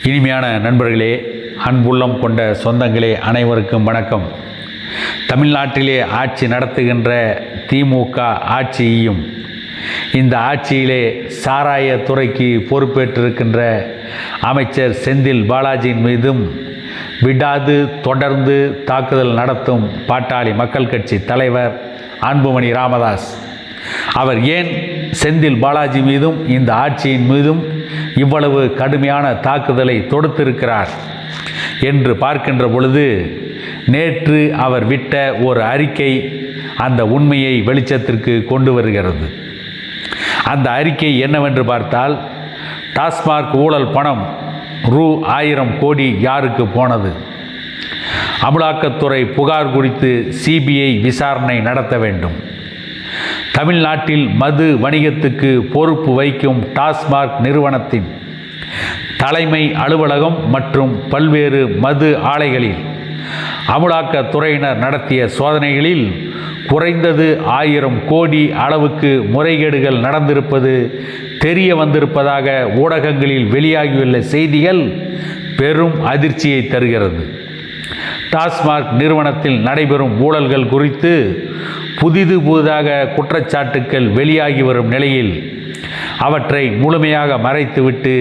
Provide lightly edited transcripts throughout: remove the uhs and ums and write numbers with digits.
இனிமையான நண்பர்களே, அன்புள்ளம் கொண்ட சொந்தங்களே, அனைவருக்கும் வணக்கம். தமிழ்நாட்டிலே ஆட்சி நடத்துகின்ற திமுக ஆட்சியையும் இந்த ஆட்சியிலே சாராயத்துறைக்கு பொறுப்பேற்றிருக்கின்ற அமைச்சர் செந்தில் பாலாஜியின் மீதும் விடாது தொடர்ந்து தாக்குதல் நடத்தும் பாட்டாளி மக்கள் கட்சி தலைவர் அன்புமணி ராமதாஸ் அவர் ஏன் செந்தில் பாலாஜி மீதும் இந்த ஆட்சியின் மீதும் இவ்வளவு கடுமையான தாக்குதலை தொடுத்திருக்கிறார் என்று பார்க்கின்ற பொழுது, நேற்று அவர் விட்ட ஒரு அறிக்கை அந்த உண்மையை வெளிச்சத்திற்கு கொண்டு வருகிறது. அந்த அறிக்கை என்னவென்று பார்த்தால், டாஸ்மாக் ஊழல் பணம் ரூ.1000 கோடி யாருக்கு போனது? அமலாக்கத்துறை புகார் குறித்து சிபிஐ விசாரணை நடத்த வேண்டும். தமிழ்நாட்டில் மது வணிகத்துக்கு பொறுப்பு வைக்கும் டாஸ்மாக் நிறுவனத்தின் தலைமை அலுவலகம் மற்றும் பல்வேறு மது ஆலைகளில் அமலாக்கத்துறையினர் நடத்திய சோதனைகளில் குறைந்தது 1000 கோடி அளவுக்கு முறைகேடுகள் நடந்திருப்பது தெரிய வந்திருப்பதாக ஊடகங்களில் வெளியாகியுள்ள செய்திகள் பெரும் அதிர்ச்சியை தருகிறது. டாஸ்மாக் நிறுவனத்தில் நடைபெறும் ஊழல்கள் குறித்து புதிதாக குற்றச்சாட்டுக்கள் வெளியாகி வரும் நிலையில் அவற்றை முழுமையாக மறைத்துவிட்டு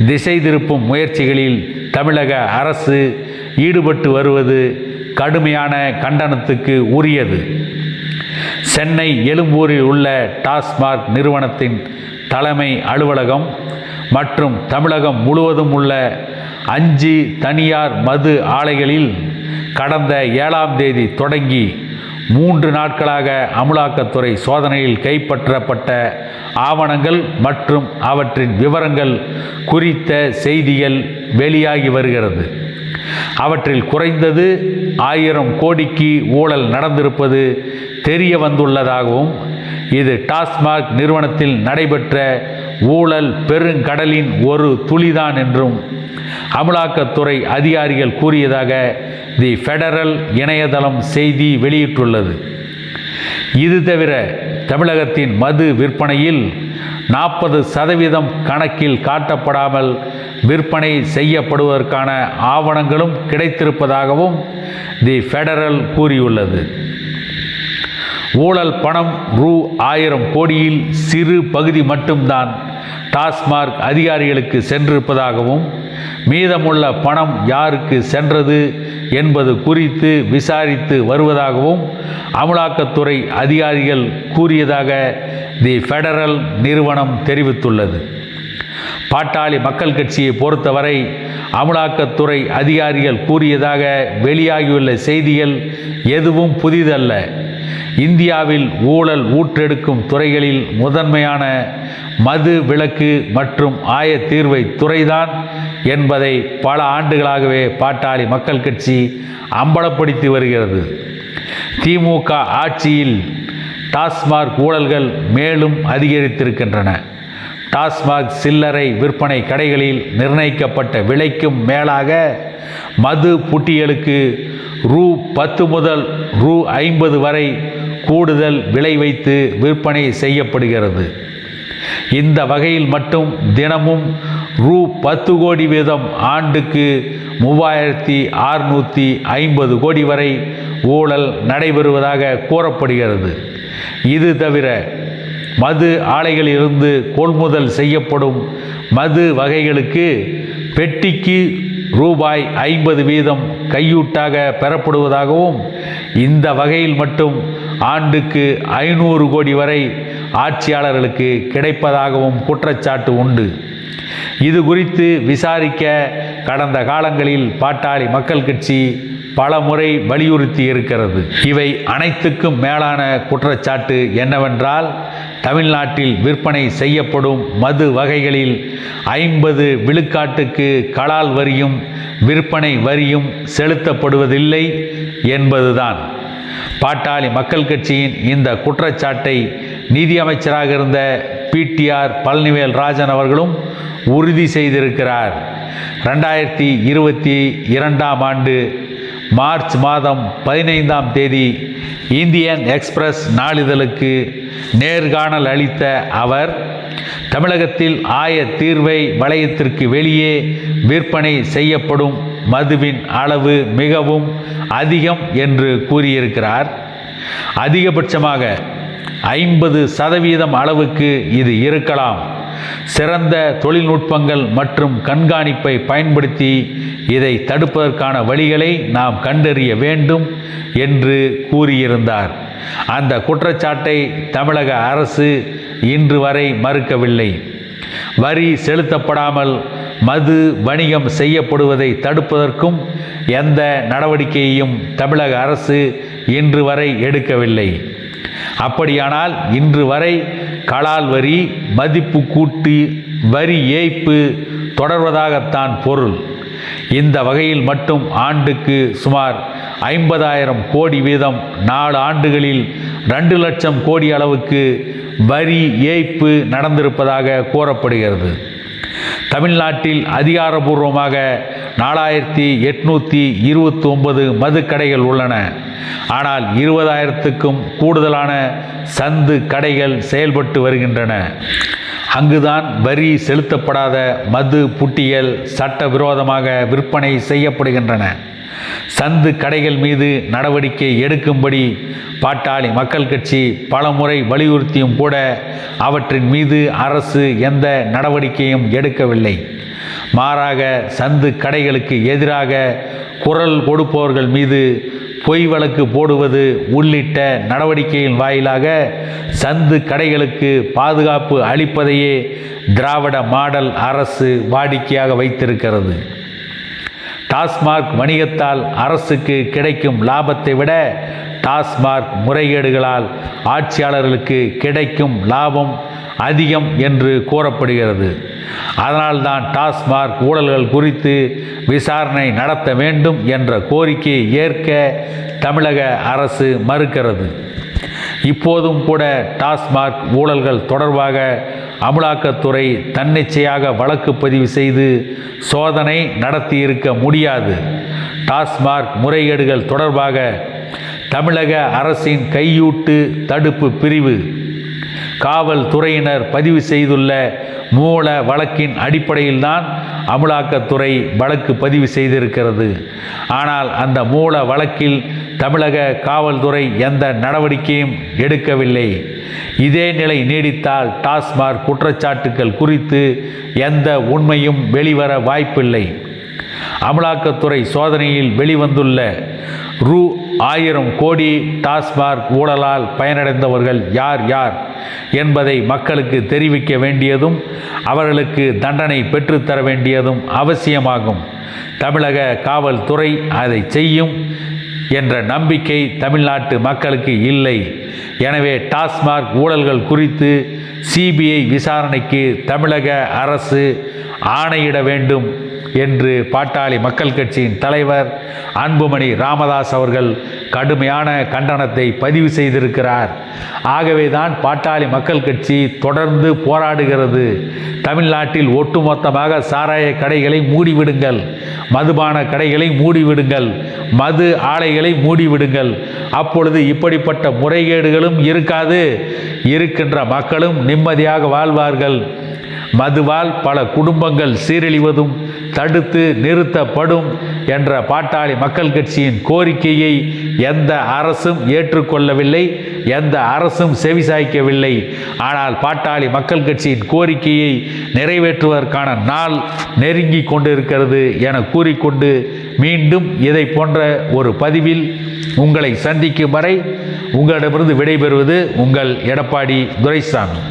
திசை திருப்பும் முயற்சிகளில் தமிழக அரசு ஈடுபட்டு வருவது கடுமையான கண்டனத்துக்கு உரியது. சென்னை எழும்பூரில் உள்ள டாஸ்மாக் நிறுவனத்தின் தலைமை அலுவலகம் மற்றும் தமிழகம் முழுவதும் உள்ள 5 தனியார் மது ஆலைகளில் கடந்த 7ஆம் தேதி தொடங்கி 3 நாட்களாக அமலாக்கத்துறை சோதனையில் கைப்பற்றப்பட்ட ஆவணங்கள் மற்றும் அவற்றின் விவரங்கள் குறித்த செய்திகள் வெளியாகி வருகிறது. அவற்றில் குறைந்தது 1000 கோடிக்கு ஊழல் நடந்திருப்பது தெரிய வந்துள்ளதாகவும், இது டாஸ்மாக் நிறுவனத்தில் நடைபெற்ற ஊழல் பெருங்கடலின் ஒரு துளிதான் என்றும் அமலாக்கத்துறை அதிகாரிகள் கூறியதாக தி ஃபெடரல் இணையதளம் செய்தி வெளியிட்டுள்ளது. இது தவிர தமிழகத்தின் மது விற்பனையில் 40% கணக்கில் காட்டப்படாமல் விற்பனை செய்யப்படுவதற்கான ஆவணங்களும் கிடைத்திருப்பதாகவும் தி ஃபெடரல் கூறியுள்ளது. ஊழல் பணம் ரூ.1000 கோடியில் சிறு பகுதி மட்டும்தான் டாஸ்மாக் அதிகாரிகளுக்கு சென்றிருப்பதாகவும், மீதமுள்ள பணம் யாருக்கு சென்றது என்பது குறித்து விசாரித்து வருவதாகவும் அமலாக்கத்துறை அதிகாரிகள் கூறியதாக தி ஃபெடரல் நிறுவனம் தெரிவித்துள்ளது. பாட்டாளி மக்கள் கட்சியை பொறுத்தவரை அமலாக்கத்துறை அதிகாரிகள் கூறியதாக வெளியாகியுள்ள செய்திகள் எதுவும் புதிதல்ல. இந்தியாவில் ஊழல் ஊற்றெடுக்கும் துறைகளில் முதன்மையான மது விலக்கு மற்றும் ஆயத்தீர்வை துறைதான் என்பதை பல ஆண்டுகளாகவே பாட்டாளி மக்கள் கட்சி அம்பலப்படுத்தி வருகிறது. திமுக ஆட்சியில் டாஸ்மாக் ஊழல்கள் மேலும் அதிகரித்திருக்கின்றன. டாஸ்மாக் சில்லறை விற்பனை கடைகளில் நிர்ணயிக்கப்பட்ட விலைக்கும் மேலாக மது புட்டிகளுக்கு ரூ.10 முதல் ரூ.50 வரை கூடுதல் விலை வைத்து விற்பனை செய்யப்படுகிறது. இந்த வகையில் மட்டும் தினமும் ரூ.10 கோடி வீதம் ஆண்டுக்கு 3650 கோடி வரை ஊழல் நடைபெறுவதாக கூறப்படுகிறது. இது தவிர மது ஆலைகளிலிருந்து கொள்முதல் செய்யப்படும் மது வகைகளுக்கு பெட்டிக்கு ரூ.50 வீதம் கையூட்டாக பெறப்படுவதாகவும், இந்த வகையில் மட்டும் ஆண்டுக்கு 500 கோடி வரை ஆட்சியாளர்களுக்கு கிடைப்பதாகவும் குற்றச்சாட்டு உண்டு. இது குறித்து விசாரிக்க கடந்த காலங்களில் பாட்டாளி மக்கள் கட்சி பல முறை வலியுறுத்தி இருக்கிறது. இவை அனைத்துக்கும் மேலான குற்றச்சாட்டு என்னவென்றால், தமிழ்நாட்டில் விற்பனை செய்யப்படும் மது வகைகளில் 50 விழுக்காட்டுக்கு கலால் வரியும் விற்பனை வரியும் செலுத்தப்படுவதில்லை என்பதுதான். பாட்டாளி மக்கள் கட்சியின் இந்த குற்றச்சாட்டை நிதியமைச்சராக இருந்த பிடிஆர் பழனிவேல் ராஜன் அவர்களும் உறுதி செய்திருக்கிறார். 2022ஆம் ஆண்டு மார்ச் மாதம் 15ஆம் தேதி இந்தியன் எக்ஸ்பிரஸ் நாளிதழுக்கு நேர்காணல் அளித்த அவர், தமிழகத்தில் ஆயத்தீர்வை வளையத்திற்கு வெளியே விற்பனை செய்யப்படும் மதுவின் அளவு மிகவும் அதிகம் என்று கூறியிருக்கிறார். அதிகபட்சமாக 50% அளவுக்கு இது இருக்கலாம். சிறந்த தொழில்நுட்பங்கள் மற்றும் கண்காணிப்பை பயன்படுத்தி இதை தடுப்பதற்கான வழிகளை நாம் கண்டறிய வேண்டும் என்று கூறியிருந்தார். அந்த குற்றச்சாட்டை தமிழக அரசு இன்று வரை மறுக்கவில்லை. வரி செலுத்தப்படாமல் மது வணிகம் செய்யப்படுவதை தடுப்பதற்கும் எந்த நடவடிக்கையையும் தமிழக அரசு இன்று வரை எடுக்கவில்லை. அப்படியானால் இன்று வரை கலால் வரி, மதிப்பு கூட்டு வரி ஏய்ப்பு தொடர்வதாகத்தான் பொருள். இந்த வகையில் மட்டும் ஆண்டுக்கு சுமார் 50,000 கோடி வீதம் 4 ஆண்டுகளில் 2 லட்சம் கோடி அளவுக்கு வரி ஏய்ப்பு நடந்திருப்பதாக கூறப்படுகிறது. தமிழ்நாட்டில் அதிகாரபூர்வமாக 4829 மதுக்கடைகள் உள்ளன. ஆனால் 20,000க்கும் கூடுதலான சந்து கடைகள் செயல்பட்டு வருகின்றன. அங்குதான் வரி செலுத்தப்படாத மது புட்டிகள் சட்டவிரோதமாக விற்பனை செய்யப்படுகின்றன. சந்து கடைகள் மீது நடவடிக்கை எடுக்கும்படி பாட்டாளி மக்கள் கட்சி பலமுறை வலியுறுத்தியும் கூட அவற்றின் மீது அரசு எந்த நடவடிக்கையும் எடுக்கவில்லை. மாறாக சந்து கடைகளுக்கு எதிராக குரல் கொடுப்பவர்கள் மீது பொய் வழக்கு போடுவது உள்ளிட்ட நடவடிக்கையின் வாயிலாக சந்து கடைகளுக்கு பாதுகாப்பு அளிப்பதையே திராவிட மாடல் அரசு வாடிக்கையாக வைத்திருக்கிறது. டாஸ்மாக் வணிகத்தால் அரசுக்கு கிடைக்கும் லாபத்தை விட டாஸ்மாக் முறைகேடுகளால் ஆட்சியாளர்களுக்கு கிடைக்கும் லாபம் அதிகம் என்று கூறப்படுகிறது. அதனால்தான் டாஸ்மாக் ஊழல்கள் குறித்து விசாரணை நடத்த வேண்டும் என்ற கோரிக்கையை ஏற்க தமிழக அரசு மறுக்கிறது. இப்போதும் கூட டாஸ்மாக் ஊழல்கள் தொடர்பாக அமலாக்கத்துறை தன்னிச்சையாக வழக்கு பதிவு செய்து சோதனை நடத்தியிருக்க முடியாது. டாஸ்மாக் முறைகேடுகள் தொடர்பாக தமிழக அரசின் கையூட்டு தடுப்பு பிரிவு காவல்துறையினர் பதிவு செய்துள்ள மூல வழக்கின் அடிப்படையில்தான் அமலாக்கத்துறை வழக்கு பதிவு செய்திருக்கிறது. ஆனால் அந்த மூல வழக்கில் தமிழக காவல்துறை எந்த நடவடிக்கையும் எடுக்கவில்லை. இதே நிலை நீடித்தால் டாஸ்மாக் குற்றச்சாட்டுகள் குறித்து எந்த உண்மையும் வெளிவர வாய்ப்பில்லை. அமலாக்கத்துறை சோதனையில் வெளிவந்துள்ள ரூ.1000 கோடி டாஸ்மாக் ஊழலால் பயனடைந்தவர்கள் யார் யார் என்பதை மக்களுக்கு தெரிவிக்க வேண்டியதும் அவர்களுக்கு தண்டனை பெற்றுத்தர வேண்டியதும் அவசியமாகும். தமிழக காவல்துறை அதை செய்யும் என்ற நம்பிக்கை தமிழ்நாட்டு மக்களுக்கு இல்லை. எனவே டாஸ்மாக் ஊழல்கள் குறித்து சிபிஐ விசாரணைக்கு தமிழக அரசு ஆணையிட வேண்டும் என்று பாட்டாளி மக்கள் கட்சியின் தலைவர் அன்புமணி ராமதாஸ் அவர்கள் கடுமையான கண்டனத்தை பதிவு செய்திருக்கிறார். ஆகவேதான் பாட்டாளி மக்கள் கட்சி தொடர்ந்து போராடுகிறது. தமிழ்நாட்டில் ஒட்டுமொத்தமாக சாராய கடைகளை மூடிவிடுங்கள், மதுபான கடைகளை மூடிவிடுங்கள், மது ஆலைகளை மூடிவிடுங்கள். அப்பொழுது இப்படிப்பட்ட முறைகேடுகளும் இருக்காது, இருக்கின்ற மக்களும் நிம்மதியாக வாழ்வார்கள். மதுவால் பல குடும்பங்கள் சீரழிவதும் தடுத்து நிறுத்தப்படும் என்ற பாட்டாளி மக்கள் கட்சியின் கோரிக்கையை எந்த அரசும் ஏற்றுக்கொள்ளவில்லை, எந்த அரசும் செவிசாய்க்கவில்லை. ஆனால் பாட்டாளி மக்கள் கட்சியின் கோரிக்கையை நிறைவேற்றுவதற்கான நாள் நெருங்கி கொண்டிருக்கிறது என கூறிக்கொண்டு மீண்டும் இதை போன்ற ஒரு பதிவில் உங்களை சந்திக்கும் வரை உங்களிடமிருந்து விடைபெறுவது உங்கள் எடப்பாடி துரைசாமி.